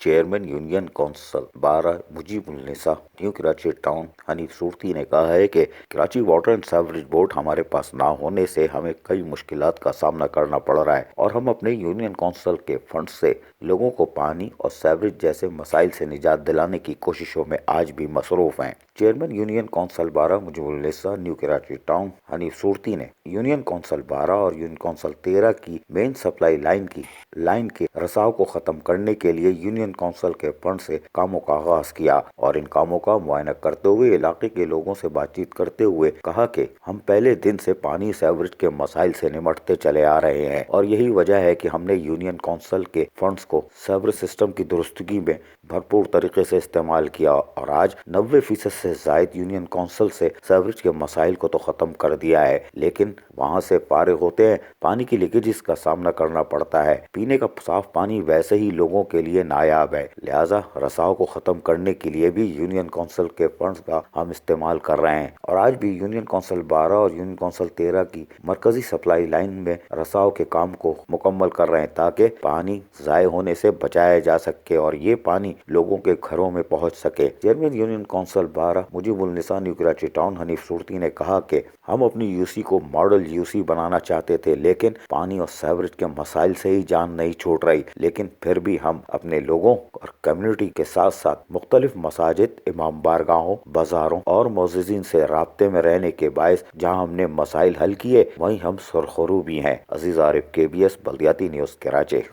Chairman union council 12 Mujeeb النساء new Karachi town Hanif صورتی نے کہا ہے کہ Karachi water and sewerage board ہمارے پاس نہ ہونے سے ہمیں کئی مشکلات کا سامنا کرنا پڑ رہا ہے اور ہم اپنے یونین کونسل کے فنڈ سے لوگوں کو پانی اور سیوریج جیسے مسائل سے نجات دلانے کی کوششوں میں آج بھی مصروف ہیں۔ چیئرمین یونین کونسل 12 مجیب النساء نیو کراچی ٹاؤن حنیف صورتی نے یونین کونسل 12 اور یونین کونسل 13 کی مین سپلائی لائن کے رساؤ کو ختم کرنے کے لیے یونین کونسل کے فنڈ سے کاموں کا آغاز کیا اور ان کاموں کا معائنہ کرتے ہوئے علاقے کے لوگوں سے بات چیت کرتے ہوئے کہا کہ ہم پہلے دن سے پانی سیوریج کے مسائل سے نمٹتے چلے آ رہے ہیں اور یہی وجہ ہے کہ ہم نے یونین کونسل کے فنڈز کو سیوریج سسٹم کی درستگی میں بھرپور طریقے سے استعمال کیا اور آج 90% سے زائد یونین کونسل سے سیوریج کے مسائل کو تو ختم کر دیا ہے، لیکن وہاں سے فارغ ہوتے ہیں پانی کی لیکیجز کا سامنا کرنا پڑتا ہے۔ پینے کا صاف پانی ویسے ہی لوگوں کے لیے نایاب ہے، لہٰذا رساؤ کو ختم کرنے کے لیے بھی یونین کونسل کے فنڈز کا ہم استعمال کر رہے ہیں اور آج بھی یونین کونسل 12 اور یونین کونسل 13 کی مرکزی سپلائی لائن میں رساؤ کے کام کو مکمل کر رہے ہیں تاکہ پانی ضائع ہونے سے بچایا جا سکے اور یہ پانی لوگوں کے گھروں میں پہنچ سکے۔ چیئرمین یونین کونسل 12 مجیب النساء نیو کراچی ٹاؤن حنیف صورتی نے کہا کہ ہم اپنی یوسی کو ماڈل یوسی بنانا چاہتے تھے، لیکن پانی اور سیوریج کے مسائل سے ہی جان نہیں چھوٹ رہی، لیکن پھر بھی ہم اپنے لوگوں اور کمیونٹی کے ساتھ ساتھ مختلف مساجد، امام بارگاہوں، بازاروں اور معززین سے رابطے میں رہنے کے باعث جہاں ہم نے مسائل حل کیے وہیں ہم سرخرو بھی ہیں۔ عزیز عارف، KBS بلدیاتی نیوز، کراچی۔